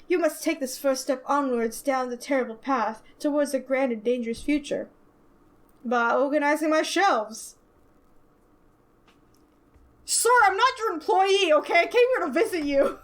You must take this first step onwards down the terrible path towards a grand and dangerous future. By organizing my shelves. Sir, I'm not your employee, okay? I came here to visit you.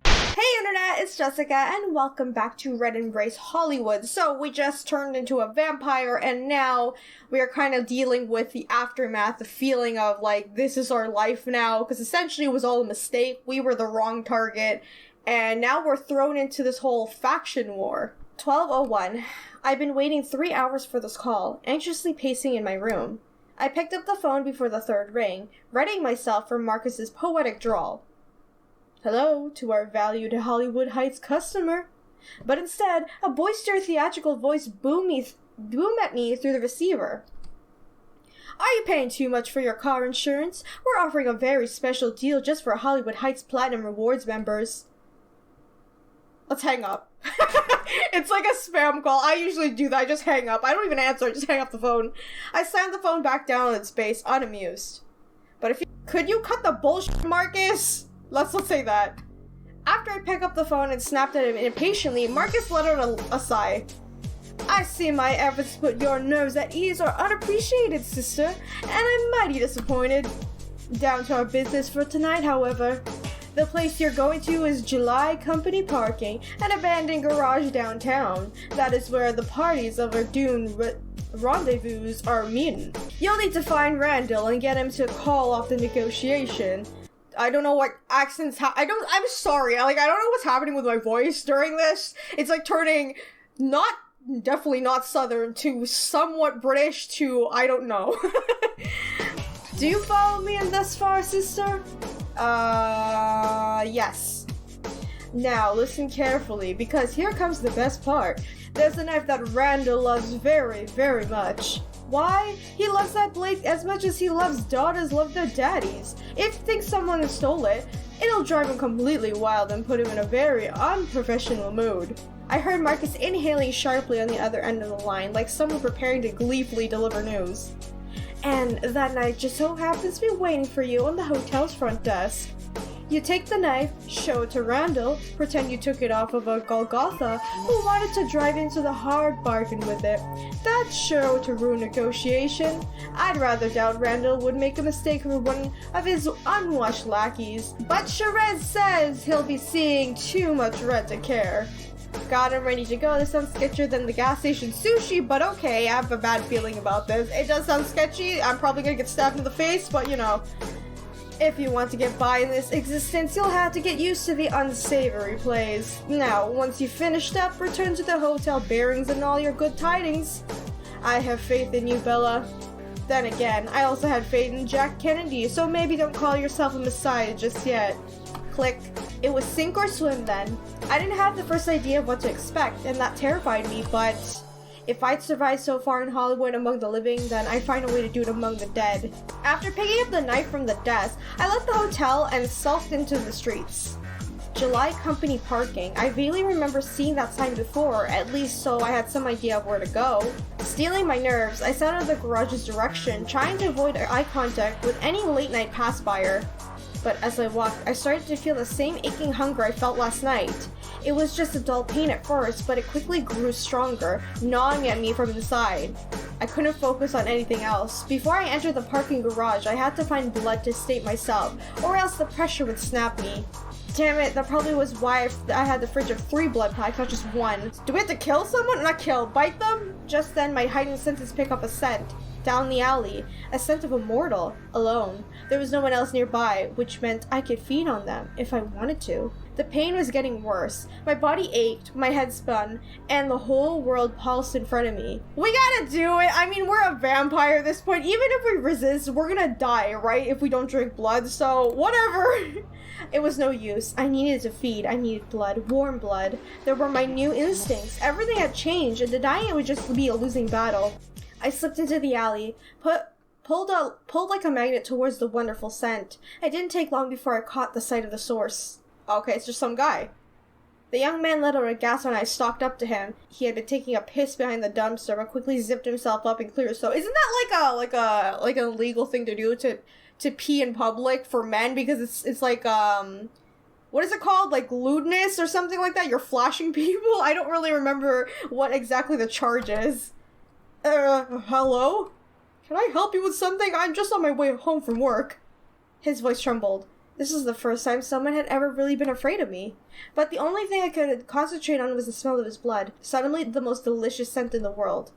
Hey Internet, it's Jessica, and welcome back to Red Embrace Hollywood. So, we just turned into a vampire, and now we are kind of dealing with the aftermath, the feeling of, like, this is our life now, because essentially it was all a mistake, we were the wrong target, and now we're thrown into this whole faction war. 12:01. I've been waiting 3 hours for this call, anxiously pacing in my room. I picked up the phone before the third ring, readying myself for Markus's poetic drawl. Hello to our valued Hollywood Heights customer. But instead, a boisterous theatrical voice boomed at me through the receiver. Are you paying too much for your car insurance? We're offering a very special deal just for Hollywood Heights Platinum Rewards members. Let's hang up. It's like a spam call. I usually do that. I just hang up. I don't even answer. I just hang up the phone. I slammed the phone back down on its base, unamused. But could you cut the bullshit, Markus? Let's say that. After I picked up the phone and snapped at him impatiently, Markus let out a sigh. I see my efforts to put your nerves at ease are unappreciated, sister, and I'm mighty disappointed. Down to our business for tonight, however. The place you're going to is July Company Parking, an abandoned garage downtown. That is where the parties of our doomed rendezvous are meeting. You'll need to find Randall and get him to call off the negotiation. I don't know what accents I'm sorry. I don't know what's happening with my voice during this. It's like turning definitely not Southern to somewhat British to I don't know. Do you follow me in thus far, sister? Yes. Now, listen carefully, because here comes the best part. There's a knife that Randall loves very, very much. Why? He loves that blade as much as he loves daughters love their daddies. If he thinks someone stole it, it'll drive him completely wild and put him in a very unprofessional mood. I heard Markus inhaling sharply on the other end of the line, like someone preparing to gleefully deliver news. And that knife just so happens to be waiting for you on the hotel's front desk. You take the knife, show it to Randall, pretend you took it off of a Golgotha who wanted to drive into the hard bargain with it. That's sure to ruin negotiation. I'd rather doubt Randall would make a mistake for one of his unwashed lackeys, but Shiraz says he'll be seeing too much red to care. Got him ready to go. This sounds sketchier than the gas station sushi, but okay, I have a bad feeling about this. It does sound sketchy. I'm probably gonna get stabbed in the face, but you know. If you want to get by in this existence, you'll have to get used to the unsavory plays. Now, once you've finished up, return to the hotel bearings and all your good tidings. I have faith in you, Bella. Then again, I also had faith in Jack Kennedy, so maybe don't call yourself a messiah just yet. Click. It was sink or swim then. I didn't have the first idea of what to expect, and that terrified me, but if I'd survived so far in Hollywood among the living, then I'd find a way to do it among the dead. After picking up the knife from the desk, I left the hotel and sulked into the streets. July Company Parking. I vaguely remember seeing that sign before, at least so I had some idea of where to go. Stealing my nerves, I set out of the garage's direction, trying to avoid eye contact with any late-night pass-buyer. But as I walked, I started to feel the same aching hunger I felt last night. It was just a dull pain at first, but it quickly grew stronger, gnawing at me from inside. I couldn't focus on anything else. Before I entered the parking garage, I had to find blood to state myself, or else the pressure would snap me. Damn it, that probably was why I had the fridge of 3 blood packs, not just 1. Do we have to kill someone? Not kill, bite them? Just then, my heightened senses pick up a scent. Down the alley, a scent of a mortal, alone. There was no one else nearby, which meant I could feed on them, if I wanted to. The pain was getting worse. My body ached, my head spun, and the whole world pulsed in front of me. We gotta do it! I mean, we're a vampire at this point. Even if we resist, we're gonna die, right? If we don't drink blood, so whatever! It was no use. I needed to feed. I needed blood. Warm blood. There were my new instincts. Everything had changed, and denying it would just be a losing battle. I slipped into the alley, pulled like a magnet towards the wonderful scent. It didn't take long before I caught the sight of the source. Okay, it's just some guy. The young man let out a gasp when I stalked up to him. He had been taking a piss behind the dumpster, but quickly zipped himself up and cleared. So, isn't that like an illegal thing to do to pee in public for men? Because it's like what is it called? Like lewdness or something like that? You're flashing people? I don't really remember what exactly the charge is. Hello? Can I help you with something? I'm just on my way home from work. His voice trembled. This was the first time someone had ever really been afraid of me. But the only thing I could concentrate on was the smell of his blood. Suddenly, the most delicious scent in the world.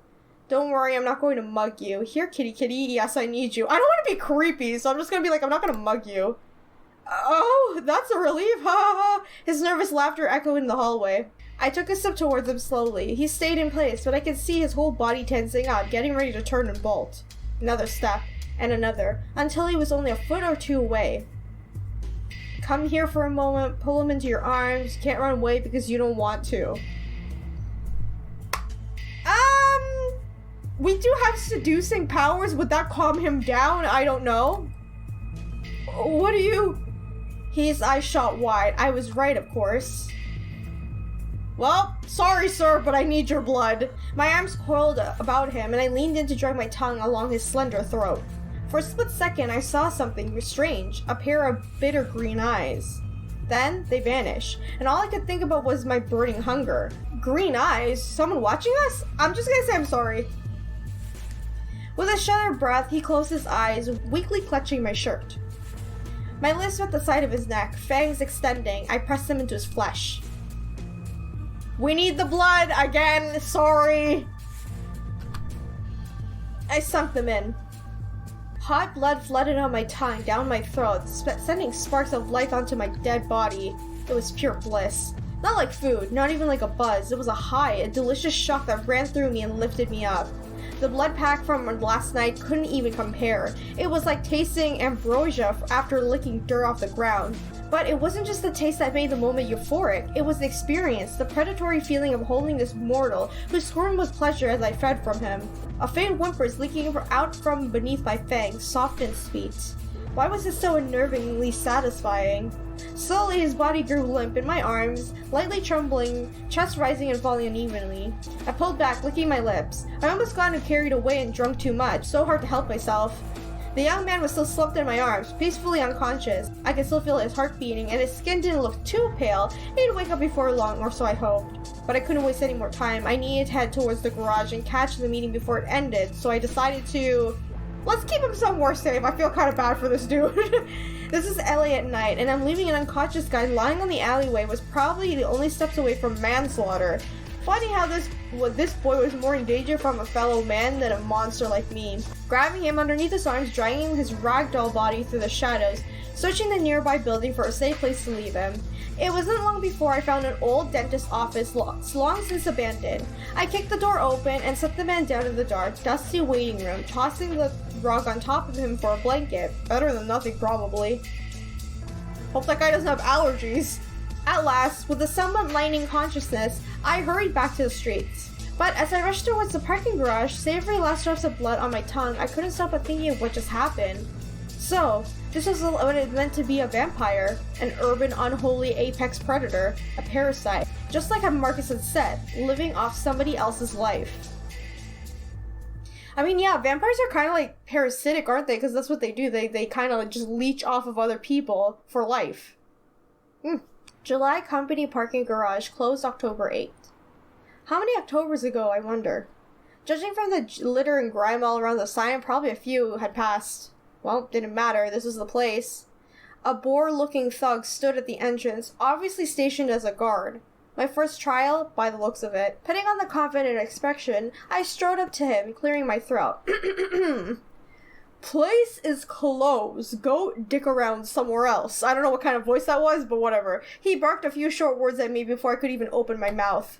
Don't worry, I'm not going to mug you. Here, kitty kitty, yes, I need you. I don't want to be creepy, so I'm just going to be like, I'm not going to mug you. Oh, that's a relief, ha ha ha. His nervous laughter echoed in the hallway. I took a step towards him slowly. He stayed in place, but I could see his whole body tensing up, getting ready to turn and bolt. Another step, and another, until he was only a foot or two away. Come here for a moment, pull him into your arms. You can't run away because you don't want to. We do have seducing powers. Would that calm him down? I don't know. What are you... His eyes shot wide. I was right, of course. Well, sorry, sir, but I need your blood. My arms coiled about him, and I leaned in to drag my tongue along his slender throat. For a split second, I saw something strange, a pair of bitter green eyes. Then, they vanished, and all I could think about was my burning hunger. Green eyes? Someone watching us? I'm just gonna say I'm sorry. With a shuddered breath, he closed his eyes, weakly clutching my shirt. My lips met the side of his neck, fangs extending. I pressed them into his flesh. We need the blood again, sorry. I sunk them in. Hot blood flooded on my tongue, down my throat, sending sparks of life onto my dead body. It was pure bliss. Not like food, not even like a buzz. It was a high, a delicious shock that ran through me and lifted me up. The blood pack from last night couldn't even compare. It was like tasting ambrosia after licking dirt off the ground. But it wasn't just the taste that made the moment euphoric. It was the experience, the predatory feeling of holding this mortal who squirmed with pleasure as I fed from him. A faint whimpers leaking out from beneath my fangs, soft and sweet. Why was it so unnervingly satisfying? Slowly, his body grew limp in my arms, lightly trembling, chest rising and falling unevenly. I pulled back, licking my lips. I almost gotten carried away and drunk too much, so hard to help myself. The young man was still slumped in my arms, peacefully unconscious. I could still feel his heart beating, and his skin didn't look too pale. He'd wake up before long, or so I hoped. But I couldn't waste any more time. I needed to head towards the garage and catch the meeting before it ended, so I decided to... Let's keep him somewhere safe. I feel kind of bad for this dude. This is LA at night, and I'm leaving an unconscious guy lying on the alleyway was probably the only steps away from manslaughter. Funny how this boy was more in danger from a fellow man than a monster like me. Grabbing him underneath his arms, dragging his ragdoll body through the shadows, searching the nearby building for a safe place to leave him. It wasn't long before I found an old dentist's office long since abandoned. I kicked the door open and set the man down in the dark, dusty waiting room, tossing the rug on top of him for a blanket. Better than nothing, probably. Hope that guy doesn't have allergies. At last, with a somewhat lightening consciousness, I hurried back to the streets. But as I rushed towards the parking garage, savoring last drops of blood on my tongue, I couldn't stop but thinking of what just happened. So, this was what it meant to be a vampire, an urban, unholy apex predator, a parasite, just like how Markus had said, living off somebody else's life. I mean, yeah, vampires are kind of like parasitic, aren't they? Because that's what they do. They kind of like just leech off of other people for life. July company parking garage closed October 8th. How many Octobers ago, I wonder? Judging from the litter and grime all around the sign, probably a few had passed. Well, didn't matter, this was the place. A boar-looking thug stood at the entrance, obviously stationed as a guard. My first trial, by the looks of it. Putting on the confident expression, I strode up to him, clearing my throat. Place is closed. Go dick around somewhere else. I don't know what kind of voice that was, but whatever. He barked a few short words at me before I could even open my mouth.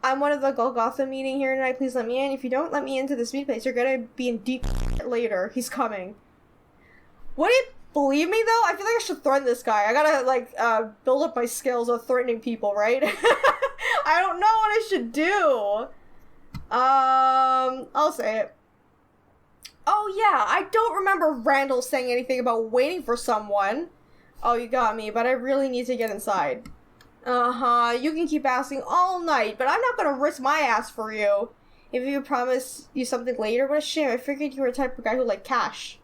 I'm one of the Golgotha meeting here tonight. Please let me in. If you don't let me into this meat place, you're gonna be in deep later. He's coming. Would he believe me, though? I feel like I should threaten this guy. I gotta, build up my skills of threatening people, right? I don't know what I should do. I'll say it. Oh, yeah, I don't remember Randall saying anything about waiting for someone. Oh, you got me, but I really need to get inside. You can keep asking all night, but I'm not gonna risk my ass for you. If you promise you something later, what a shame. I figured you were the type of guy who liked cash.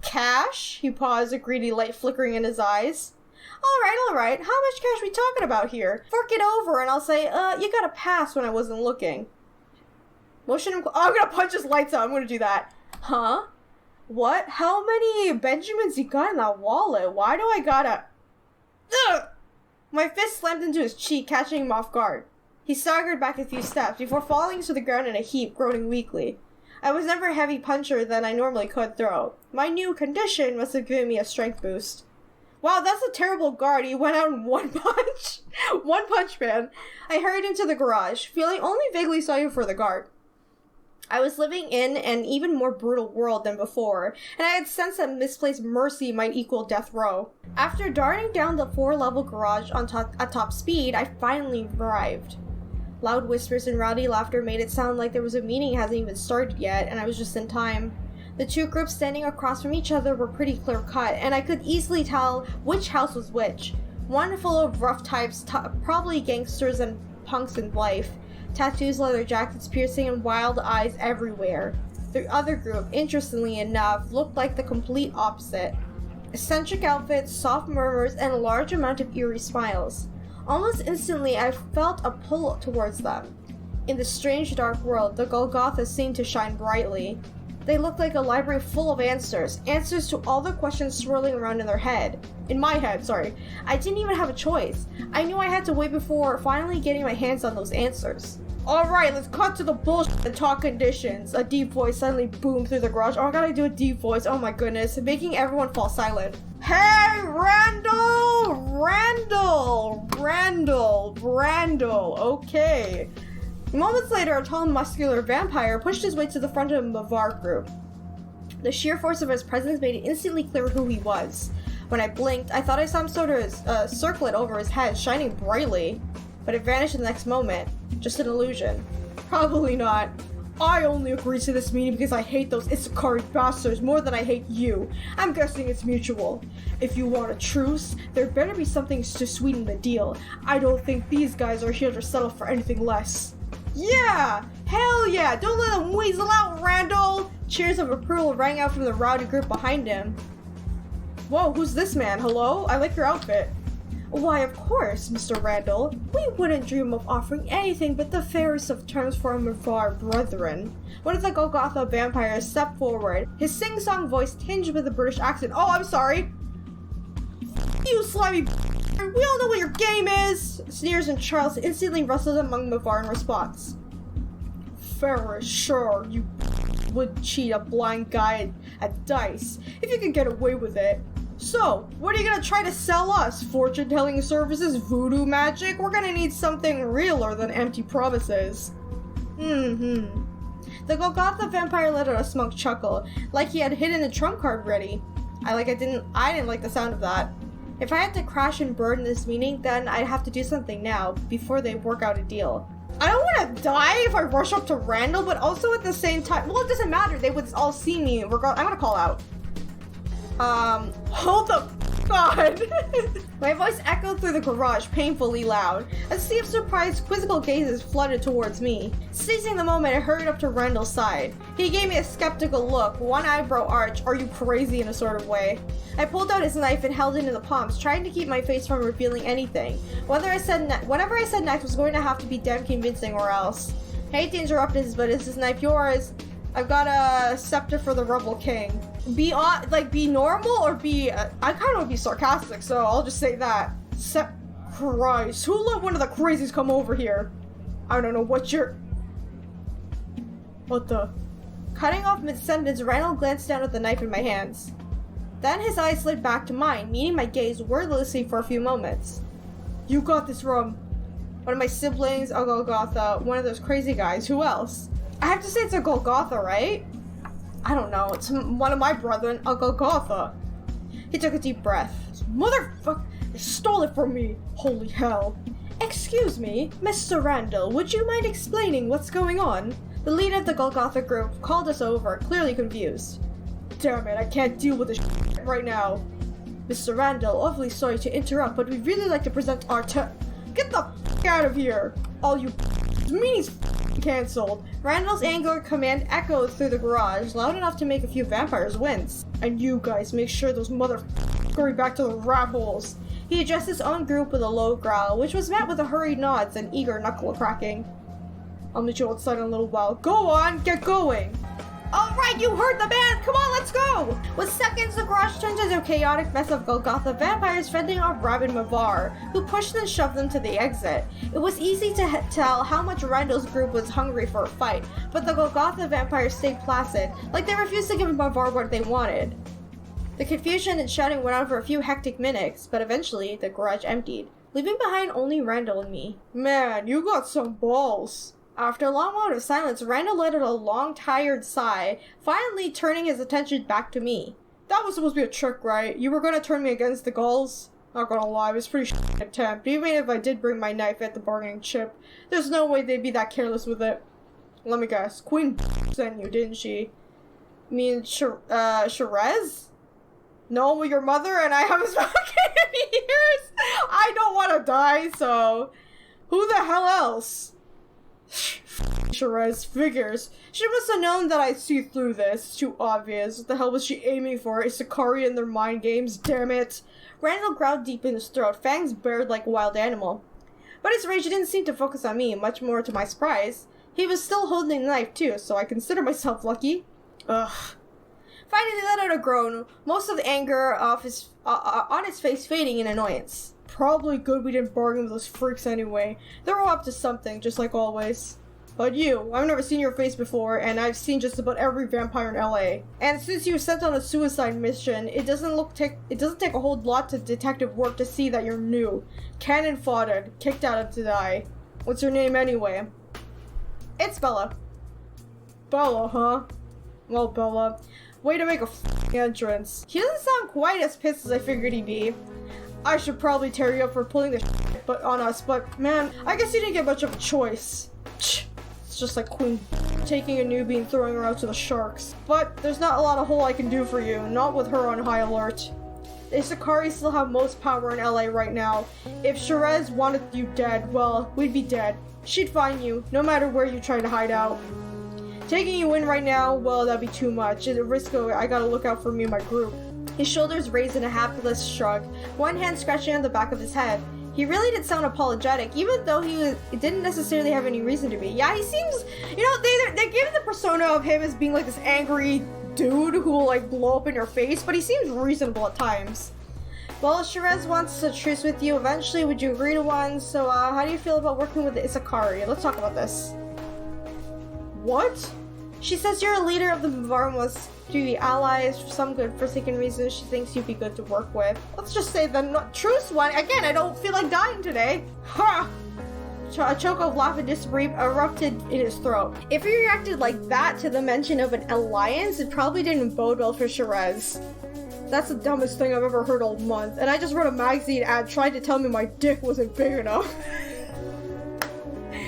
Cash? He paused, a greedy light flickering in his eyes. Alright, how much cash we talking about here? Fork it over and I'll say, you got a pass when I wasn't looking. Motion him, I'm gonna punch his lights out, I'm gonna do that. Huh? What? How many Benjamins you got in that wallet? Why do I gotta... Ugh! My fist slammed into his cheek, catching him off guard. He staggered back a few steps before falling to the ground in a heap, groaning weakly. I was never a heavy puncher than I normally could throw. My new condition must have given me a strength boost. Wow, that's a terrible guard. He went out in one punch. One punch, man. I hurried into the garage, feeling only vaguely sorry for the guard. I was living in an even more brutal world than before, and I had sensed that misplaced mercy might equal death row. After darting down the 4-level garage at top speed, I finally arrived. Loud whispers and rowdy laughter made it sound like there was a meeting hasn't even started yet, and I was just in time. The two groups standing across from each other were pretty clear-cut, and I could easily tell which house was which. One full of rough types, probably gangsters and punks in life. Tattoos, leather jackets piercing, and wild eyes everywhere. The other group, interestingly enough, looked like the complete opposite. Eccentric outfits, soft murmurs, and a large amount of eerie smiles. Almost instantly, I felt a pull towards them. In the strange dark world, the Golgotha seemed to shine brightly. They looked like a library full of answers to all the questions swirling around in their head. In my head, sorry. I didn't even have a choice. I knew I had to wait before finally getting my hands on those answers. Alright, let's cut to the bullshit and talk conditions. A deep voice suddenly boomed through the garage. Oh, I gotta do a deep voice. Oh my goodness. Making everyone fall silent. Hey, Randall! Okay. Moments later, a tall, muscular vampire pushed his way to the front of the Mavar group. The sheer force of his presence made it instantly clear who he was. When I blinked, I thought I saw him sort of circlet over his head, shining brightly. But it vanished in the next moment. Just an illusion. Probably not. I only agreed to this meeting because I hate those Isakari bastards more than I hate you. I'm guessing it's mutual. If you want a truce, there better be something to sweeten the deal. I don't think these guys are here to settle for anything less. Yeah! Hell yeah! Don't let them weasel out, Randall! Cheers of approval rang out from the rowdy group behind him. Whoa, who's this man? Hello? I like your outfit. Why, of course, Mr. Randall. We wouldn't dream of offering anything but the fairest of terms for our Mavar brethren. One of the Golgotha vampires stepped forward, his sing-song voice tinged with a British accent. Oh, I'm sorry! You slimy we all know what your game is! Sneers and Charles instantly rustled among Mavar in response. Fair, sure, you would cheat a blind guy at dice, if you could get away with it. So, what are you gonna try to sell us? Fortune-telling services? Voodoo magic? We're gonna need something realer than empty promises. The Golgotha vampire let out a smug chuckle, like he had hidden a trump card ready. I didn't like the sound of that. If I had to crash and burn this meeting, then I'd have to do something now, before they work out a deal. I don't want to die if I rush up to Randall, but also at the same time, well, it doesn't matter, they would all see me. I'm gonna call out. Hold the God. My voice echoed through the garage, painfully loud. A sea of surprised, quizzical gazes flooded towards me. Seizing the moment, I hurried up to Randall's side. He gave me a skeptical look, one eyebrow arch. Are you crazy in a sort of way? I pulled out his knife and held it in the palms, trying to keep my face from revealing anything. Whatever I said next was going to have to be damn convincing or else. I hate to interrupt this, but is this knife yours? I've got a scepter for the Rebel King. Be normal or be... I kind of want to be sarcastic, so I'll just say that. Christ, who let one of the crazies come over here? I don't know what you're... What the... Cutting off mid-sentence, Randall glanced down at the knife in my hands. Then his eyes slid back to mine, meeting my gaze wordlessly for a few moments. You got this wrong. One of my siblings, a Golgotha, one of those crazy guys. Who else? I have to say it's a Golgotha, right? I don't know. It's one of my brethren, a Golgotha. He took a deep breath. Motherfucker, they stole it from me. Holy hell. Excuse me, Mr. Randall, would you mind explaining what's going on? The leader of the Golgotha group called us over, clearly confused. Damn it, I can't deal with this shit right now. Mr. Randall, awfully sorry to interrupt, but we'd really like to present our Get the f*** out of here! All you meetings cancelled. Randall's anger command echoed through the garage, loud enough to make a few vampires wince. And you guys make sure those scurry back to the rat holes. He addressed his own group with a low growl, which was met with a hurried nods and eager knuckle cracking. I'll meet you outside in a little while. Go on, get going! Alright, you heard the band! Come on, let's go! With seconds, the garage turned into a chaotic mess of Golgotha vampires fending off Rabid Mavar, who pushed and shoved them to the exit. It was easy to tell how much Randall's group was hungry for a fight, but the Golgotha vampires stayed placid, like they refused to give Mavar what they wanted. The confusion and shouting went on for a few hectic minutes, but eventually the garage emptied, leaving behind only Randall and me. Man, you got some balls. After a long moment of silence, Randall let out a long, tired sigh, finally turning his attention back to me. That was supposed to be a trick, right? You were gonna turn me against the Gauls? Not gonna lie, it was a pretty shitty attempt. Even if I did bring my knife at the bargaining chip, there's no way they'd be that careless with it. Let me guess, Queen sent you, didn't she? I mean, Shiraz? No, your mother and I haven't spoken in years. I don't want to die, so who the hell else? Shiraz figures. She must have known that I'd see through this. It's too obvious. What the hell was she aiming for? Is Sakari in their mind games? Damn it. Randall growled deep in his throat, fangs bared like a wild animal. But his rage didn't seem to focus on me, much more to my surprise. He was still holding the knife too, so I consider myself lucky. Ugh. Finally, he let out a groan, most of the anger on his face fading in annoyance. Probably good we didn't bargain with those freaks anyway. They're all up to something, just like always. But you, I've never seen your face before, and I've seen just about every vampire in LA. And since you were sent on a suicide mission, it doesn't take a whole lot of detective work to see that you're new. Cannon foddered, kicked out to die. What's your name anyway? It's Bella. Bella, huh? Well, Bella, way to make a f***ing entrance. He doesn't sound quite as pissed as I figured he'd be. I should probably tear you up for pulling the shit on us, but man, I guess you didn't get much of a choice. It's just like Queen taking a newbie and throwing her out to the sharks. But there's not a lot of hole I can do for you, not with her on high alert. The Sakari still have most power in LA right now. If Shiraz wanted you dead, well, we'd be dead. She'd find you, no matter where you try to hide out. Taking you in right now, well, that'd be too much. It's a risk I gotta look out for me and my group. His shoulders raised in a hapless shrug, one hand scratching on the back of his head. He really did sound apologetic, even though he didn't necessarily have any reason to be. Yeah, he seems, they gave the persona of him as being like this angry dude who will like blow up in your face, but he seems reasonable at times. Well, Shiraz wants to truce with you eventually. Would you agree to one? So, how do you feel about working with the Isakari? Let's talk about this. What? She says you're a leader of the Mavar and wants to be allies for some good forsaken reason. She thinks you'd be good to work with. Let's just say the truce one. Again, I don't feel like dying today. Ha! A choke of laugh and disbelief erupted in his throat. If he reacted like that to the mention of an alliance, it probably didn't bode well for Shiraz. That's the dumbest thing I've ever heard all month. And I just read a magazine ad trying to tell me my dick wasn't big enough.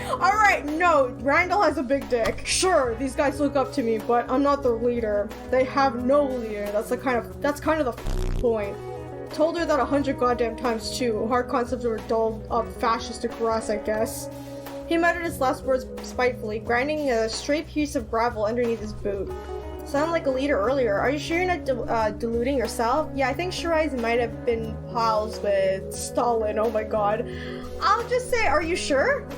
Alright, no, Randall has a big dick. Sure, these guys look up to me, but I'm not their leader. They have no leader. That's kind of the point. Told her that 100 goddamn times too. Hard concepts were dulled up fascistic grass, I guess. He muttered his last words spitefully, grinding a straight piece of gravel underneath his boot. Sounded like a leader earlier. Are you sure you're not deluding yourself? Yeah, I think Shiraz might have been pals with Stalin. Oh my god. I'll just say, are you sure?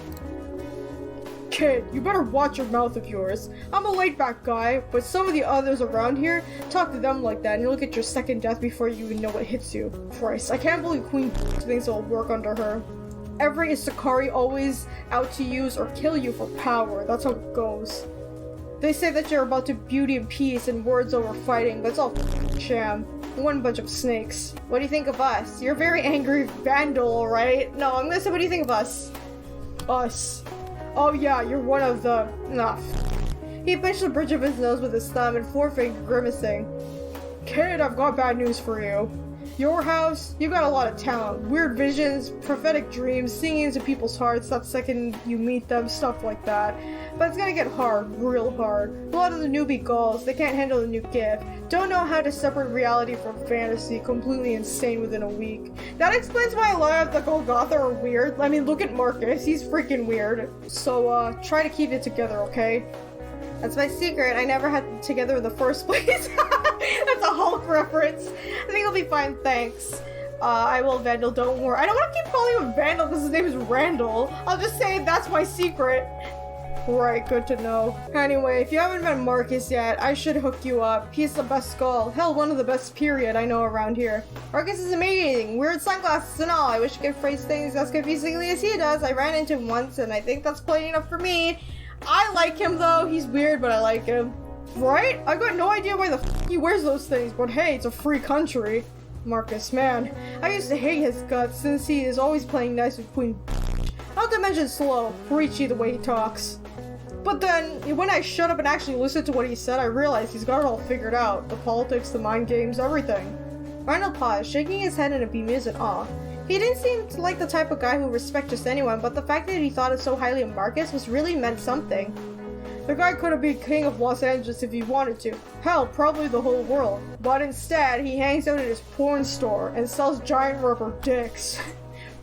Kid, you better watch your mouth of yours. I'm a laid-back guy, but some of the others around here, talk to them like that and you'll get your second death before you even know what hits you. Christ, I can't believe Queen thinks it'll work under her. Every Isakari always out to use or kill you for power. That's how it goes. They say that you're about to beauty and peace and words over fighting, but it's all sham. One bunch of snakes. What do you think of us? You're a very angry vandal, right? No, I'm gonna say, what do you think of us? Us. Oh yeah, you're one of the... Nah. He pinched the bridge of his nose with his thumb and forefinger grimacing. Kid, I've got bad news for you. Your house, you got a lot of talent. Weird visions, prophetic dreams, singing into people's hearts that second you meet them, stuff like that. But it's gonna get hard, real hard. A lot of the newbie Gauls, they can't handle the new gift. Don't know how to separate reality from fantasy, completely insane within a week. That explains why a lot of the Golgotha are weird. I mean, look at Markus, he's freaking weird. So, try to keep it together, okay? That's my secret. I never had it together in the first place. That's a Hulk reference. I think I'll be fine, thanks. I will, Vandal, don't worry. I don't want to keep calling him Vandal because his name is Randall. I'll just say that's my secret. Right, good to know. Anyway, if you haven't met Markus yet, I should hook you up. He's the best skull. Hell, one of the best period I know around here. Markus is amazing. Weird sunglasses and all. I wish I could phrase things as confusingly as he does. I ran into him once and I think that's plenty enough for me. I like him though. He's weird, but I like him. Right? I got no idea why the f he wears those things, but hey, it's a free country. Markus, man, I used to hate his guts since he is always playing nice with Queen. Not to mention slow, preachy the way he talks. But then, when I shut up and actually listened to what he said, I realized he's got it all figured out. The politics, the mind games, everything. Randall paused, shaking his head in a bemused awe. He didn't seem like the type of guy who respects just anyone, but the fact that he thought so highly of Markus was really meant something. The guy could have been king of Los Angeles if he wanted to. Hell, probably the whole world. But instead, he hangs out at his porn store and sells giant rubber dicks.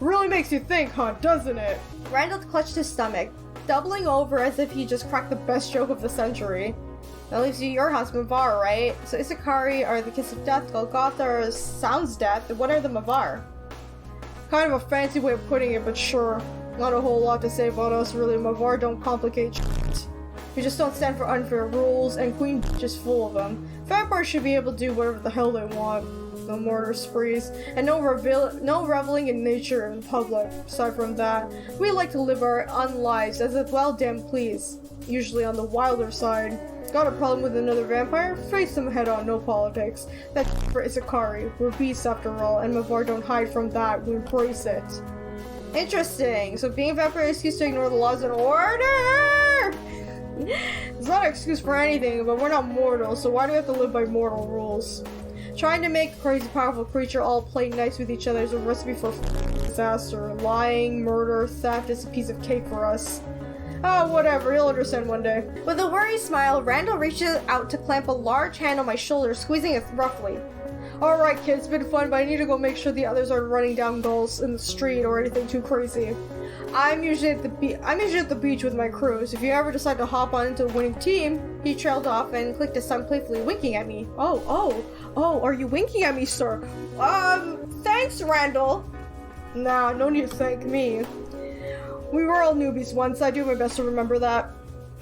Really makes you think, huh, doesn't it? Randall clutched his stomach, doubling over as if he just cracked the best joke of the century. That leaves you your house, Mavar, right? So Isakari are the kiss of death, Golgotha are sounds death, and what are the Mavar? Kind of a fancy way of putting it, but sure. Not a whole lot to say about us, really. Mavar don't complicate shit. We just don't stand for unfair rules, and Queen just full of them. Vampires should be able to do whatever the hell they want. No murder sprees, and no reveling in nature in public. Aside from that, we like to live our lives as well damn please. Usually on the wilder side. Got a problem with another vampire? Face them head on, no politics. That's for Isakari. We're beasts after all, and Mavar don't hide from that. We embrace it. Interesting. So being a vampire is an excuse to ignore the laws and order! It's not an excuse for anything, but we're not mortal, so why do we have to live by mortal rules? Trying to make a crazy powerful creature all play nice with each other is a recipe for disaster. Lying, murder, theft is a piece of cake for us. Oh, whatever, he'll understand one day. With a worried smile, Randall reaches out to clamp a large hand on my shoulder, squeezing it roughly. Alright kids, it's been fun, but I need to go make sure the others aren't running down goals in the street or anything too crazy. I'm usually at the beach with my crews. If you ever decide to hop on into a winning team, he trailed off and clicked his tongue playfully, winking at me. Oh, are you winking at me, sir? Thanks, Randall. Nah, no need to thank me. We were all newbies once. I do my best to remember that.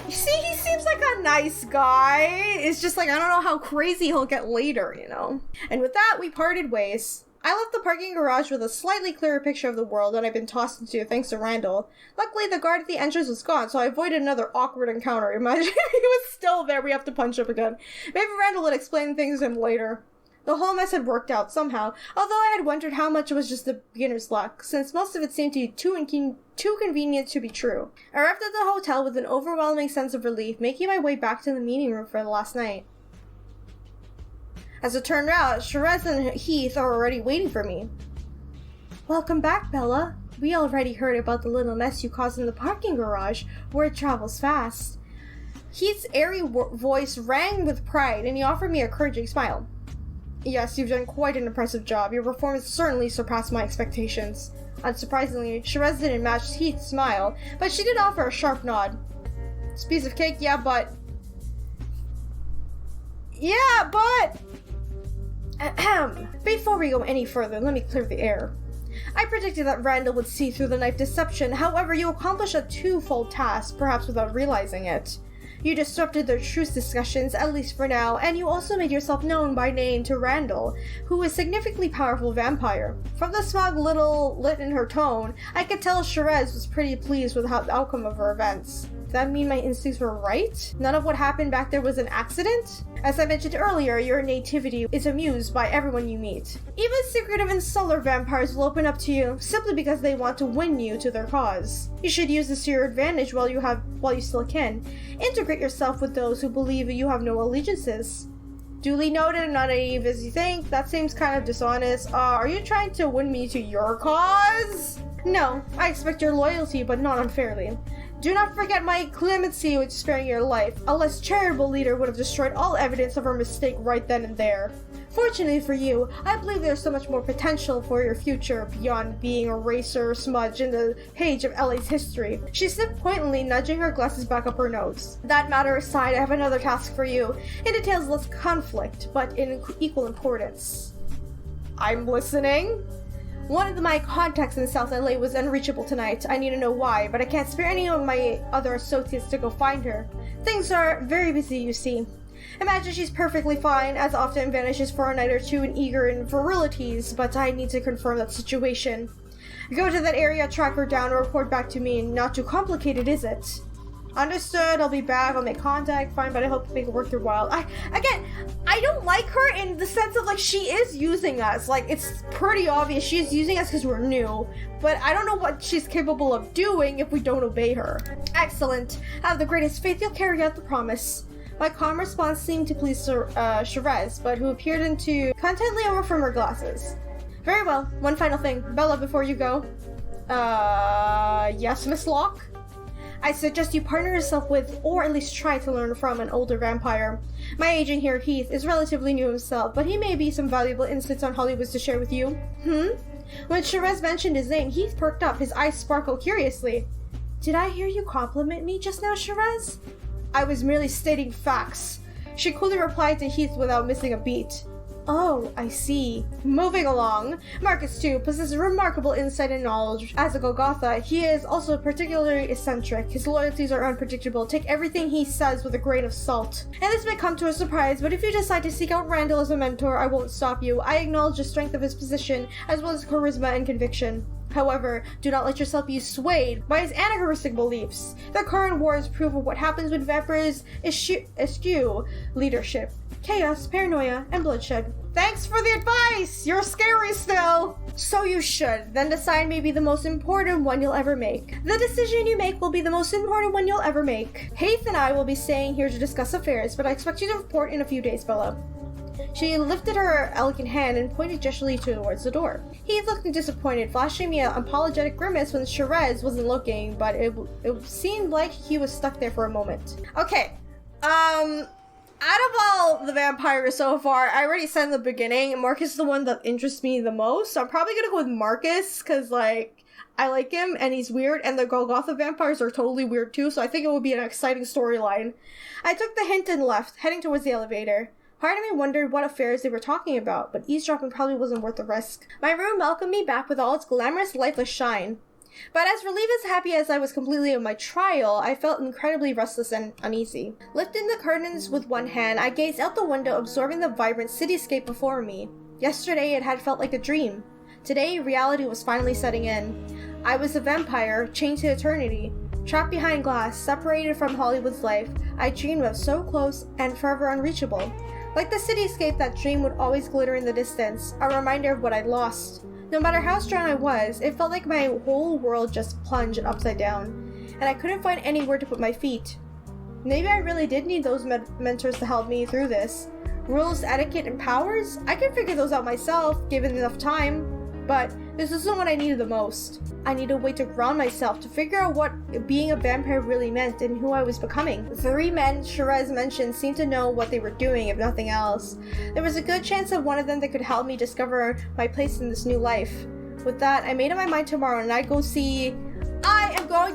You see, he seems like a nice guy. It's just like, I don't know how crazy he'll get later, you know? And with that, we parted ways. I left the parking garage with a slightly clearer picture of the world that I'd been tossed into thanks to Randall. Luckily, the guard at the entrance was gone, so I avoided another awkward encounter. Imagine if he was still there, we have to punch up again. Maybe Randall would explain things to him later. The whole mess had worked out somehow, although I had wondered how much it was just the beginner's luck, since most of it seemed to be too convenient to be true. I arrived at the hotel with an overwhelming sense of relief, making my way back to the meeting room for the last night. As it turned out, Shiraz and Heath are already waiting for me. Welcome back, Bella. We already heard about the little mess you caused in the parking garage. Word travels fast. Heath's airy voice rang with pride, and he offered me a encouraging smile. Yes, you've done quite an impressive job. Your performance certainly surpassed my expectations. Unsurprisingly, Shiraz didn't match Heath's smile, but she did offer a sharp nod. It's a piece of cake, yeah, but... Before we go any further, let me clear the air. I predicted that Randall would see through the knife deception, however, you accomplished a twofold task, perhaps without realizing it. You disrupted their truce discussions, at least for now, and you also made yourself known by name to Randall, who is a significantly powerful vampire. From the smug little lit in her tone, I could tell Shiraz was pretty pleased with the outcome of her events. Does that mean my instincts were right? None of what happened back there was an accident? As I mentioned earlier, your nativity is amused by everyone you meet. Even secretive and stellar vampires will open up to you, simply because they want to win you to their cause. You should use this to your advantage while you still can. Integrate yourself with those who believe you have no allegiances. Duly noted, I'm not naive as you think. That seems kind of dishonest. Are you trying to win me to your cause? No, I expect your loyalty, but not unfairly. Do not forget my clemency with sparing your life. A less charitable leader would have destroyed all evidence of her mistake right then and there. Fortunately for you, I believe there's so much more potential for your future beyond being a racer smudge in the page of LA's history. She sniffed pointedly, nudging her glasses back up her nose. That matter aside, I have another task for you. It entails less conflict, but in equal importance. I'm listening. One of my contacts in South LA was unreachable tonight. I need to know why, but I can't spare any of my other associates to go find her. Things are very busy, you see. Imagine she's perfectly fine, as often vanishes for a night or two in eager and virilities, but I need to confirm that situation. Go to that area, track her down, and report back to me. Not too complicated, is it? Understood, I'll be back, I'll make contact, fine, but I hope to make it worth your while. I don't like her in the sense of, like, she is using us. Like, it's pretty obvious she's using us because we're new, but I don't know what she's capable of doing if we don't obey her. Excellent. Have the greatest faith you'll carry out the promise. My calm response seemed to please Shiraz, but who appeared into contently over from her glasses. Very well, one final thing. Bella, before you go. Yes, Miss Locke? I suggest you partner yourself with, or at least try to learn from, an older vampire. My agent here, Heath, is relatively new himself, but he may be some valuable insights on Hollywood to share with you. When Shiraz mentioned his name, Heath perked up, his eyes sparkled curiously. Did I hear you compliment me just now, Shiraz? I was merely stating facts. She coolly replied to Heath without missing a beat. Oh, I see. Moving along. Markus, too, possesses remarkable insight and knowledge. As a Golgotha, he is also particularly eccentric. His loyalties are unpredictable. Take everything he says with a grain of salt. And this may come to a surprise, but if you decide to seek out Randall as a mentor, I won't stop you. I acknowledge the strength of his position, as well as charisma and conviction. However, do not let yourself be swayed by his anachronistic beliefs. The current war is proof of what happens when vampires eschew leadership. Chaos, paranoia, and bloodshed. Thanks for the advice! You're scary still! So you should. Then decide may be the most important one you'll ever make. The decision you make will be the most important one you'll ever make. Heath and I will be staying here to discuss affairs, but I expect you to report in a few days, Bella. She lifted her elegant hand and pointed gesturally towards the door. He looked disappointed, flashing me an apologetic grimace when Shiraz wasn't looking, but it seemed like he was stuck there for a moment. Okay, out of all the vampires so far, I already said in the beginning, Markus is the one that interests me the most, so I'm probably gonna go with Markus, because, like, I like him, and he's weird, and the Golgotha vampires are totally weird too, so I think it would be an exciting storyline. I took the hint and left, heading towards the elevator. Part of me wondered what affairs they were talking about, but eavesdropping probably wasn't worth the risk. My room welcomed me back with all its glamorous, lifeless shine. But as relieved as happy as I was completely of my trial, I felt incredibly restless and uneasy. Lifting the curtains with one hand, I gazed out the window, absorbing the vibrant cityscape before me. Yesterday it had felt like a dream. Today, reality was finally setting in. I was a vampire, chained to eternity. Trapped behind glass, separated from Hollywood's life, I dreamed of so close and forever unreachable. Like the cityscape, that dream would always glitter in the distance, a reminder of what I'd lost. No matter how strong I was, it felt like my whole world just plunged upside down, and I couldn't find anywhere to put my feet. Maybe I really did need those mentors to help me through this. Rules, etiquette, and powers? I could figure those out myself, given enough time. But this isn't what I needed the most. I needed a way to ground myself, to figure out what being a vampire really meant and who I was becoming. The three men Shiraz mentioned seemed to know what they were doing, if nothing else. There was a good chance of one of them that could help me discover my place in this new life. With that, I made up my mind tomorrow and I am going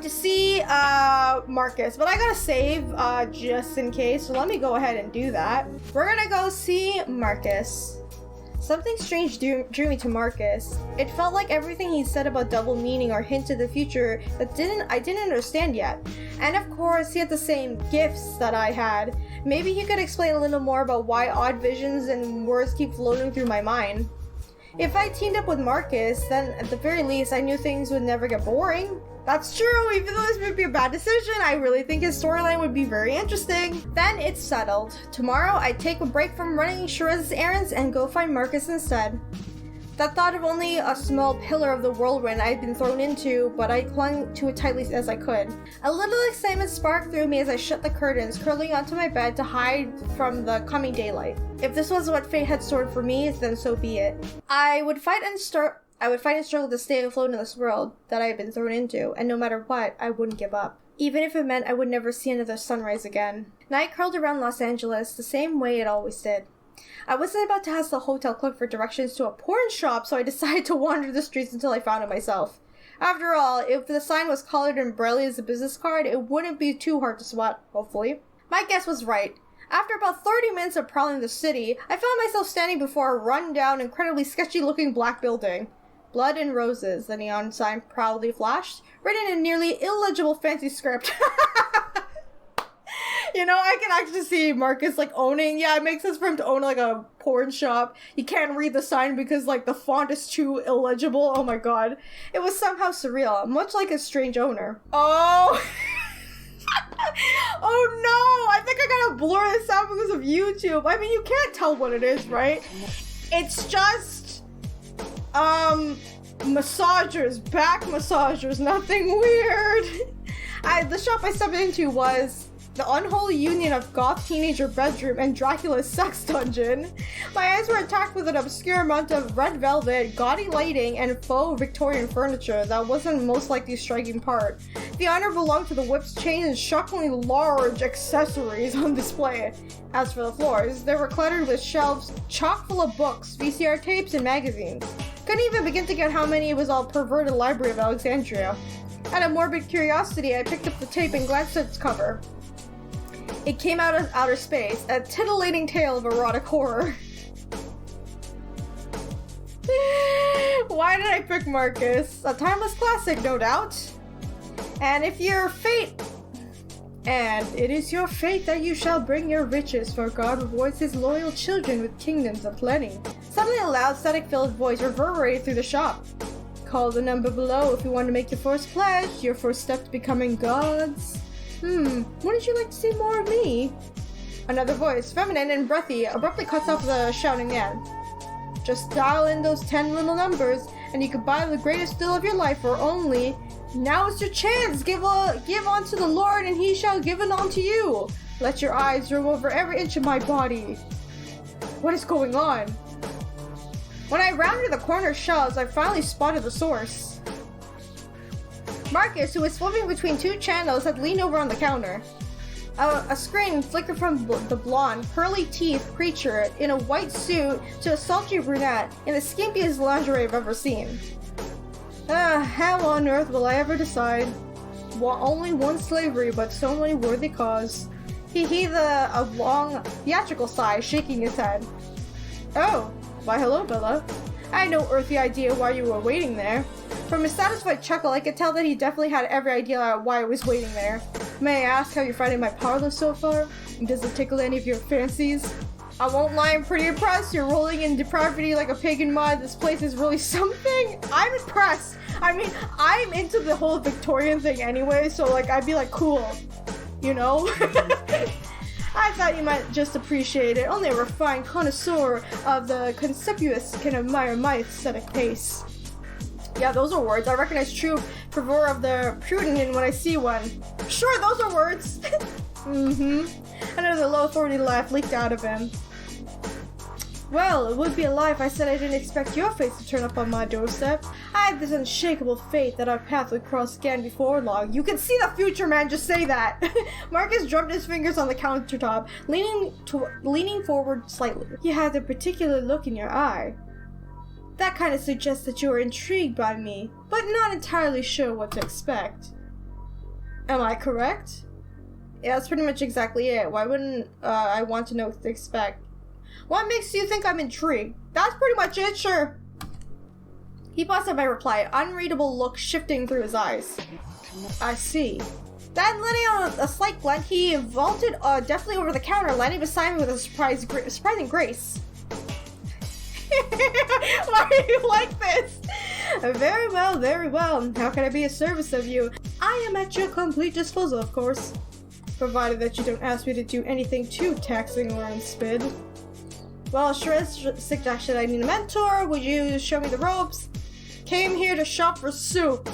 to see Markus, but I gotta save just in case, so let me go ahead and do that. We're gonna go see Markus. Something strange drew me to Markus. It felt like everything he said about double meaning or hint to the future that I didn't understand yet. And of course, he had the same gifts that I had. Maybe he could explain a little more about why odd visions and words keep floating through my mind. If I teamed up with Markus, then at the very least, I knew things would never get boring. That's true, even though this would be a bad decision, I really think his storyline would be very interesting. Then it's settled. Tomorrow, I take a break from running Shiraz's errands and go find Markus instead. That thought of only a small pillar of the whirlwind I'd been thrown into, but I clung to it tightly as I could. A little excitement sparked through me as I shut the curtains, curling onto my bed to hide from the coming daylight. If this was what fate had stored for me, then so be it. I would fight and struggle to stay afloat in this world that I had been thrown into, and no matter what, I wouldn't give up. Even if it meant I would never see another sunrise again. Night curled around Los Angeles the same way it always did. I wasn't about to ask the hotel clerk for directions to a porn shop, so I decided to wander the streets until I found it myself. After all, if the sign was colored in Braille as a business card, it wouldn't be too hard to spot, hopefully. My guess was right. After about 30 minutes of prowling the city, I found myself standing before a run-down, incredibly sketchy-looking black building. Blood and Roses, the neon sign proudly flashed, written in nearly illegible fancy script. You know, I can actually see Markus, like, owning... Yeah, it makes sense for him to own, like, a porn shop. You can't read the sign because, like, the font is too illegible. Oh my god. It was somehow surreal, much like a strange owner. Oh... Oh no! I think I gotta blur this out because of YouTube. I mean, you can't tell what it is, right? It's just... massagers. Back massagers. Nothing weird. The shop I stepped into was... the unholy union of goth teenager bedroom and Dracula's sex dungeon. My eyes were attacked with an obscure amount of red velvet, gaudy lighting, and faux Victorian furniture that wasn't most likely striking part. The honor belonged to the whip's chain and shockingly large accessories on display. As for the floors, they were cluttered with shelves chock full of books, VCR tapes, and magazines. Couldn't even begin to get how many it was all perverted Library of Alexandria. Out of morbid curiosity, I picked up the tape and glanced at its cover. It came out of outer space, a titillating tale of erotic horror. Why did I pick Markus? A timeless classic, no doubt. And if your fate... And it is your fate that you shall bring your riches, for God rewards his loyal children with kingdoms aplenty. Suddenly a loud, static-filled voice reverberated through the shop. Call the number below if you want to make your first pledge, your first step to becoming gods. Wouldn't you like to see more of me? Another voice, feminine and breathy, abruptly cuts off the shouting man. Just dial in those 10 little numbers, and you can buy the greatest deal of your life for only... Now is your chance! Give unto the Lord, and he shall give it unto you! Let your eyes roam over every inch of my body. What is going on? When I rounded the corner shelves, I finally spotted the source. Markus, who was flipping between two channels, had leaned over on the counter. A screen flickered from the blonde, pearly-teethed creature in a white suit to a sultry brunette in the skimpiest lingerie I've ever seen. How on earth will I ever decide? Only one slavery, but so many worthy cause. He heaved a long, theatrical sigh, shaking his head. Oh, why hello, Bella. I had no earthly idea why you were waiting there. From his satisfied chuckle, I could tell that he definitely had every idea why I was waiting there. May I ask how you're finding my parlor so far? Does it tickle any of your fancies? I won't lie, I'm pretty impressed. You're rolling in depravity like a pig in mud. This place is really something. I'm impressed. I mean, I'm into the whole Victorian thing anyway, so like I'd be like, cool. You know? I thought you might just appreciate it. Only a refined connoisseur of the conspicuous can admire my aesthetic taste. Yeah, those are words. I recognize true fervor of the prudent when I see one. Sure, those are words. Another low authority laugh leaked out of him. Well, it would be a lie if I said I didn't expect your face to turn up on my doorstep. I had this unshakable faith that our path would cross again before long. You can see the future, man, just say that. Markus drummed his fingers on the countertop, leaning forward slightly. You had a particular look in your eye. That kind of suggests that you are intrigued by me, but not entirely sure what to expect. Am I correct? Yeah, that's pretty much exactly it. Why wouldn't I want to know what to expect? What makes you think I'm intrigued? That's pretty much it, sure. He paused at my reply, unreadable look shifting through his eyes. I see. Then, letting out a slight glint, he vaulted deftly over the counter, landing beside me with a surprising grace. Why do you like this? Very well, very well. How can I be of service of you? I am at your complete disposal, of course. Provided that you don't ask me to do anything too taxing or unspid. Well, Shiraz suggested I need a mentor. Would you show me the ropes? Came here to shop for soup.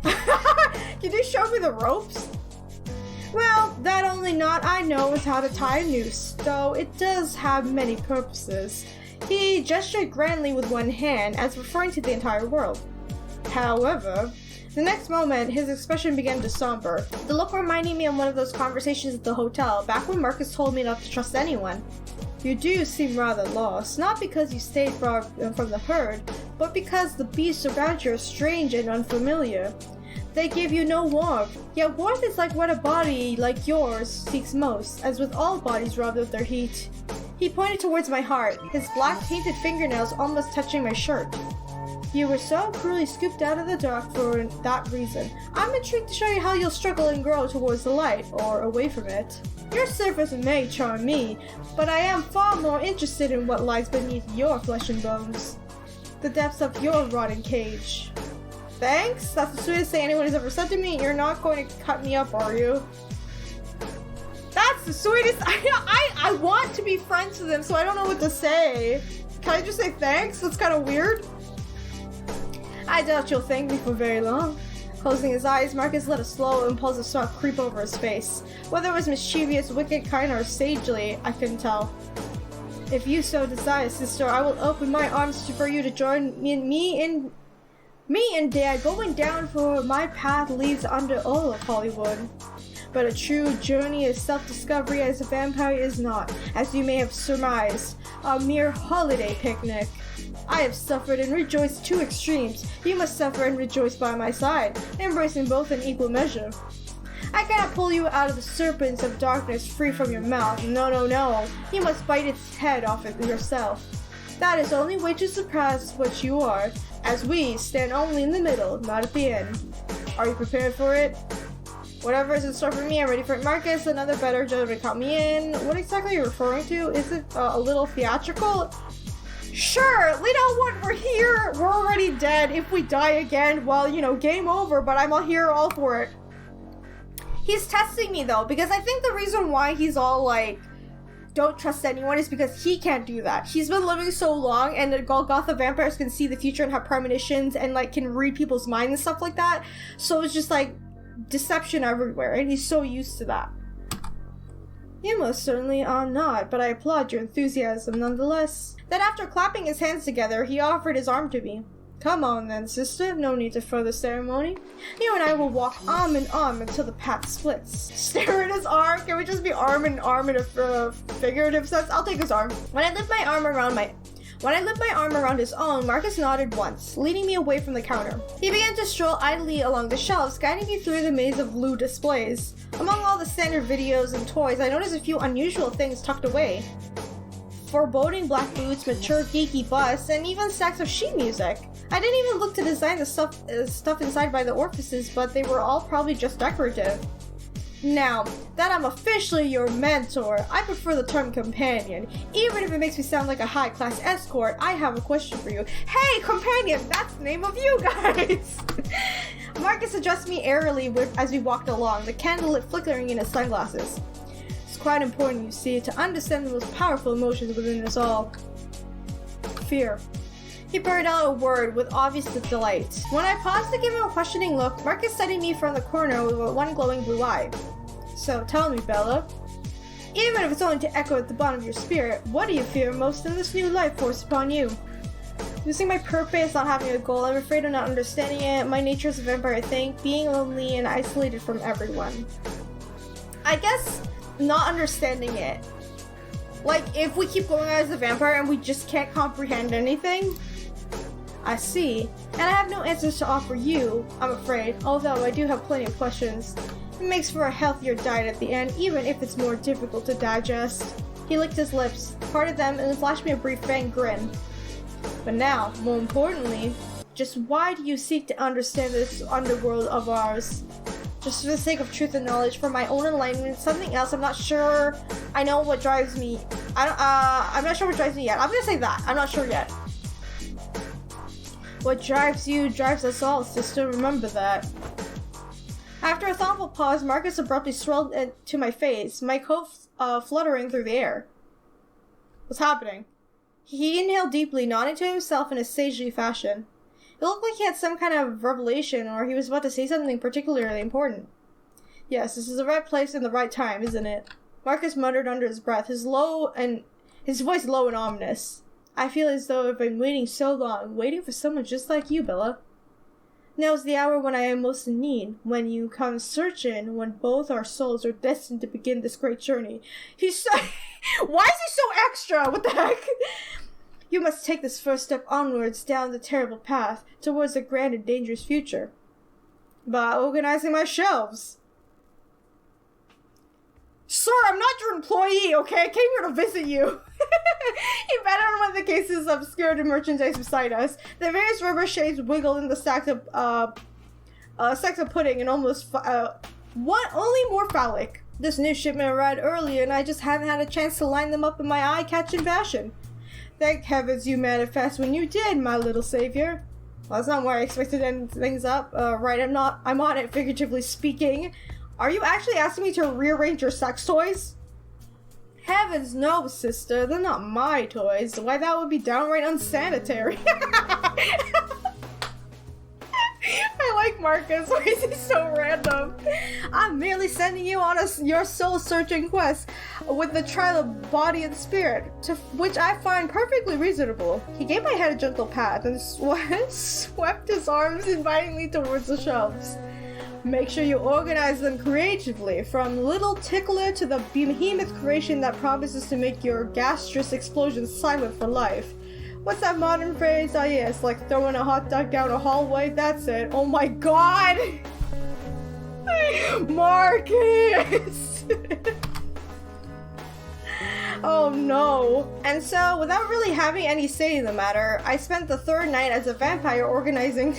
Can you show me the ropes? Well, that only knot I know is how to tie a noose, though it does have many purposes. He gestured grandly with one hand, as referring to the entire world. However, the next moment, his expression began to somber. The look reminded me of one of those conversations at the hotel, back when Markus told me not to trust anyone. You do seem rather lost, not because you stayed far from the herd, but because the beasts around you are strange and unfamiliar. They give you no warmth, yet warmth is like what a body like yours seeks most, as with all bodies robbed of their heat. He pointed towards my heart, his black painted fingernails almost touching my shirt. You were so cruelly scooped out of the dark for that reason. I'm intrigued to show you how you'll struggle and grow towards the light, or away from it. Your surface may charm me, but I am far more interested in what lies beneath your flesh and bones. The depths of your rotting cage. Thanks? That's the sweetest thing anyone has ever said to me. You're not going to cut me up, are you? That's the sweetest. I want to be friends with him, so I don't know what to say. Can I just say thanks? That's kind of weird. I doubt you'll thank me for very long. Closing his eyes, Markus let a slow, impulsive smile creep over his face. Whether it was mischievous, wicked, kind, or sagely, I couldn't tell. If you so desire, sister, I will open my arms for you to join me and Dad going down for my path leads under all of Hollywood. But a true journey of self-discovery as a vampire is not, as you may have surmised, a mere holiday picnic. I have suffered and rejoiced two extremes. You must suffer and rejoice by my side, embracing both in equal measure. I cannot pull you out of the serpents of darkness free from your mouth. No, no, no. You must bite its head off it yourself. That is the only way to surpass what you are, as we stand only in the middle, not at the end. Are you prepared for it? Whatever is in store for me, I'm ready for it. Markus, another better gentleman caught me in. What exactly are you referring to? Is it a little theatrical? Sure, you know what, we're here, we're already dead. If we die again, well, you know, game over, but I'm all here all for it. He's testing me though, because I think the reason why he's all like, don't trust anyone is because he can't do that. He's been living so long, and the Golgotha vampires can see the future and have premonitions and like can read people's minds and stuff like that. So it's just like deception everywhere, and he's so used to that. You most certainly are not, but I applaud your enthusiasm nonetheless. Then after clapping his hands together, he offered his arm to me. Come on then, sister, no need to further ceremony. You and I will walk arm in arm until the path splits. Stare at his arm? Can we just be arm in a figurative sense? I'll take his arm. When I lift my arm around his own, Markus nodded once, leading me away from the counter. He began to stroll idly along the shelves, guiding me through the maze of blue displays. Among all the standard videos and toys, I noticed a few unusual things tucked away. Foreboding black boots, mature geeky busts, and even stacks of sheet music. I didn't even look to design the stuff inside by the orifices, but they were all probably just decorative. Now, that I'm officially your mentor, I prefer the term companion. Even if it makes me sound like a high-class escort, I have a question for you. Hey, companion, that's the name of you guys! Markus addressed me airily as we walked along, the candlelit flickering in his sunglasses. It's quite important, you see, to understand the most powerful emotions within us all. Fear. He buried out a word with obvious delight. When I paused to give him a questioning look, Markus studied me from the corner with one glowing blue eye. So tell me, Bella, even if it's only to echo at the bottom of your spirit, what do you fear most in this new life forced upon you? Losing my purpose, not having a goal, I'm afraid of not understanding it, my nature as a vampire, I think, being lonely and isolated from everyone. I guess not understanding it. Like, if we keep going as a vampire and we just can't comprehend anything? I see. And I have no answers to offer you, I'm afraid, although I do have plenty of questions. It makes for a healthier diet at the end, even if it's more difficult to digest. He licked his lips, parted them, and flashed me a brief fang grin. But now, more importantly, just why do you seek to understand this underworld of ours? Just for the sake of truth and knowledge, for my own enlightenment, something else, I'm not sure. I know what drives me. I'm not sure what drives me yet. I'm gonna say that. I'm not sure yet. What drives you drives us all, sister. Remember that. After a thoughtful pause, Markus abruptly swirled to my face, my coat fluttering through the air. What's happening? He inhaled deeply, nodding to himself in a sagely fashion. It looked like he had some kind of revelation, or he was about to say something particularly important. Yes, this is the right place and the right time, isn't it? Markus muttered under his breath, his voice low and ominous. I feel as though I've been waiting so long, waiting for someone just like you, Bella. Now's the hour when I am most in need, when you come searching, when both our souls are destined to begin this great journey. He's so... Why is he so extra? What the heck? You must take this first step onwards down the terrible path, towards a grand and dangerous future. By organizing my shelves. Sir, I'm not your employee, okay? I came here to visit you. He bet on one of the cases of obscured merchandise beside us. The various rubber shades wiggled in the stacks of pudding and almost only more phallic. This new shipment arrived earlier and I just haven't had a chance to line them up in my eye-catching fashion. Thank heavens you manifest when you did, my little savior. Well, that's not where I expected to end things up. Right, I'm on it, figuratively speaking. Are you actually asking me to rearrange your sex toys? Heavens no, sister. They're not my toys. Why, that would be downright unsanitary. I like Markus. Why is he so random? I'm merely sending you on your soul-searching quest with the trial of body and spirit, to which I find perfectly reasonable. He gave my head a gentle pat and swept his arms invitingly towards the shelves. Make sure you organize them creatively, from little tickler to the behemoth creation that promises to make your gastrous explosion silent for life. What's that modern phrase? Oh yes, like throwing a hot dog down a hallway, that's it. Oh my god! Markus! Oh no. And so, without really having any say in the matter, I spent the third night as a vampire organizing...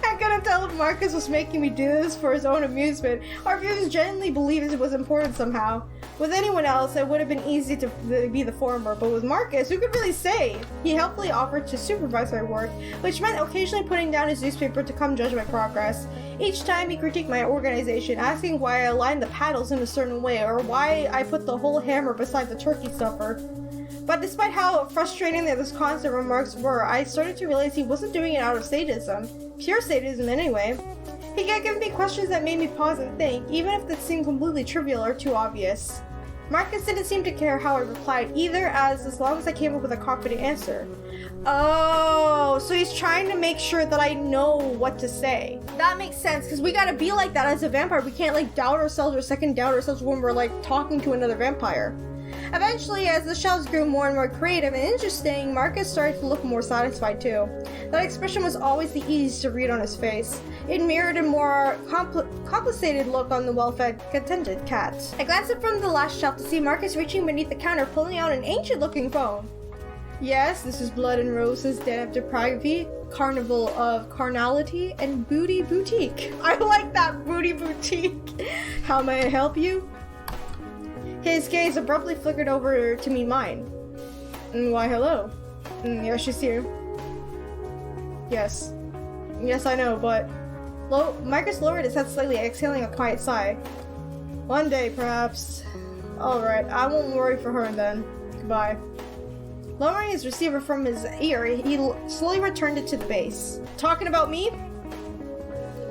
I couldn't tell if Markus was making me do this for his own amusement, or if he was genuinely believed it was important somehow. With anyone else, it would have been easy to be the former, but with Markus, who could really say? He helpfully offered to supervise my work, which meant occasionally putting down his newspaper to come judge my progress. Each time he critiqued my organization, asking why I aligned the paddles in a certain way, or why I put the whole hammer beside the turkey stuffer. But despite how frustrating those constant remarks were, I started to realize he wasn't doing it out of sadism. Pure sadism anyway. He kept giving me questions that made me pause and think, even if they seemed completely trivial or too obvious. Markus didn't seem to care how I replied either, as long as I came up with a confident answer. Oh, so he's trying to make sure that I know what to say. That makes sense, because we gotta be like that as a vampire. We can't like doubt ourselves or second doubt ourselves when we're like talking to another vampire. Eventually, as the shelves grew more and more creative and interesting, Markus started to look more satisfied too. That expression was always the easiest to read on his face. It mirrored a more complicated look on the well-fed, contented cat. I glanced up from the last shelf to see Markus reaching beneath the counter, pulling out an ancient-looking phone. Yes, this is Blood and Roses, Den of Depravity, Carnival of Carnality, and Booty Boutique. I like that, Booty Boutique. How may I help you? His gaze abruptly flickered over to meet mine. Why, hello. Yeah, she's here. Yes. Yes, I know, but... Markus lowered his head slightly, exhaling a quiet sigh. One day, perhaps. Alright, I won't worry for her then. Goodbye. Lowering his receiver from his ear, he slowly returned it to the base. Talking about me?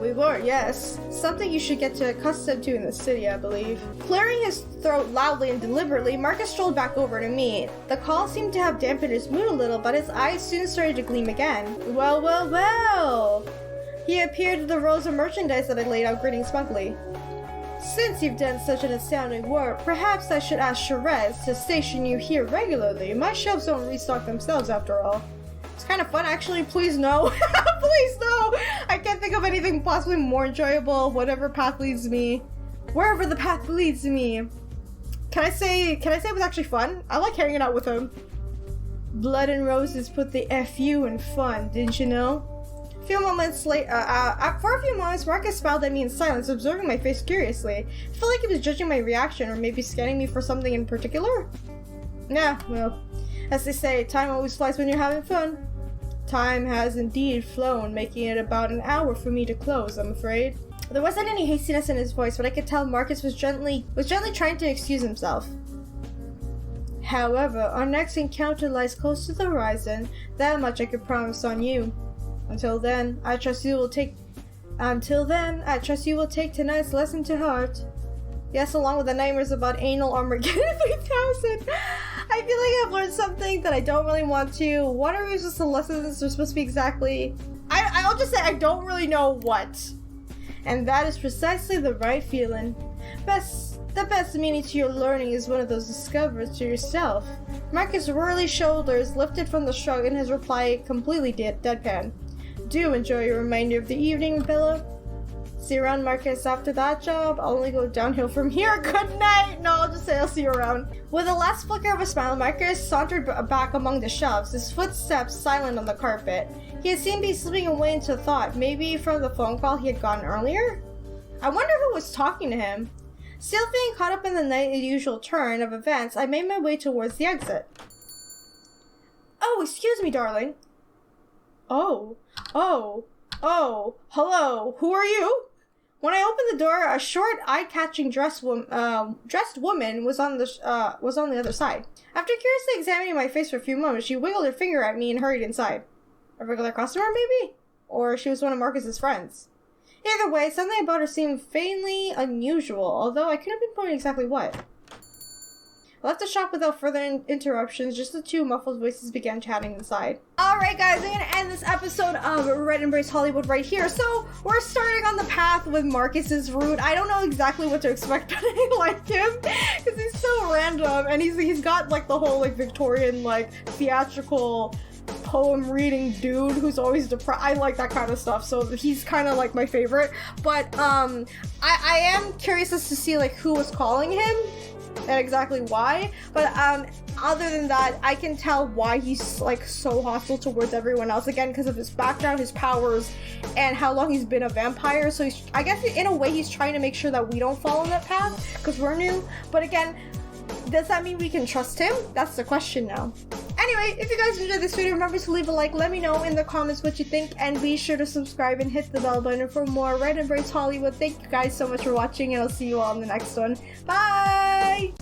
We were, yes. Something you should get accustomed to in the city, I believe. Clearing his throat loudly and deliberately, Markus strolled back over to me. The call seemed to have dampened his mood a little, but his eyes soon started to gleam again. Well, well, well! He appeared with the rows of merchandise that I laid out, grinning smugly. Since you've done such an astounding work, perhaps I should ask Shiraz to station you here regularly. My shelves don't restock themselves, after all. It's kind of fun, actually. Please no. Please no. I can't think of anything possibly more enjoyable. Whatever path leads me. Wherever the path leads me. Can I say it was actually fun? I like hanging out with him. Blood and Roses put the FU in fun, didn't you know? A few moments later, for a few moments, Markus smiled at me in silence, observing my face curiously. I felt like he was judging my reaction, or maybe scanning me for something in particular. Nah, well, as they say, time always flies when you're having fun. Time has indeed flown, making it about an hour for me to close, I'm afraid. There wasn't any hastiness in his voice, but I could tell Markus was gently trying to excuse himself. However, our next encounter lies close to the horizon. That much I can promise on you. Until then, I trust you will take tonight's lesson to heart. Yes, along with the nightmares about anal Armageddon 3000. I feel like I've learned something that I don't really want to. What are just the lessons are supposed to be exactly? I'll just say I don't really know what. And that is precisely the right feeling. The best meaning to your learning is one of those discoveries to yourself. Markus' whirly shoulders lifted from the shrug and his reply completely deadpan. Do enjoy your remainder of the evening, Bella. See you around, Marcus. After that job, I'll only go downhill from here. Good night! No, I'll just say I'll see you around. With a last flicker of a smile, Marcus sauntered back among the shelves, his footsteps silent on the carpet. He had seemed to be slipping away into thought, maybe from the phone call he had gotten earlier? I wonder who was talking to him. Still feeling caught up in the nightly usual turn of events, I made my way towards the exit. Oh, excuse me, darling. Oh, hello, who are you? When I opened the door, a short, eye-catching dressed woman was on the other side. After curiously examining my face for a few moments, she wiggled her finger at me and hurried inside. A regular customer, maybe? Or she was one of Marcus's friends. Either way, something about her seemed faintly unusual, although I couldn't pinpoint exactly what. I left the shop without further interruptions, just the two muffled voices began chatting inside. Alright guys, I'm gonna end this episode of Red Embrace Hollywood right here. So, we're starting on the path with Marcus's route. I don't know exactly what to expect, but I like him, because he's so random, and he's got like the whole like Victorian like theatrical poem reading dude who's always depressed. I like that kind of stuff, so he's kind of like my favorite. But I am curious as to see like who was calling him and exactly why, but other than that, I can tell why he's like so hostile towards everyone else, again because of his background, his powers, and how long he's been a vampire. So I guess in a way he's trying to make sure that we don't follow that path because we're new, but again, does that mean we can trust him? That's the question now. Anyway, if you guys enjoyed this video, remember to leave a like, let me know in the comments what you think, and be sure to subscribe and hit the bell button for more Red Embrace Hollywood. Thank you guys so much for watching, and I'll see you all in the next one. Bye!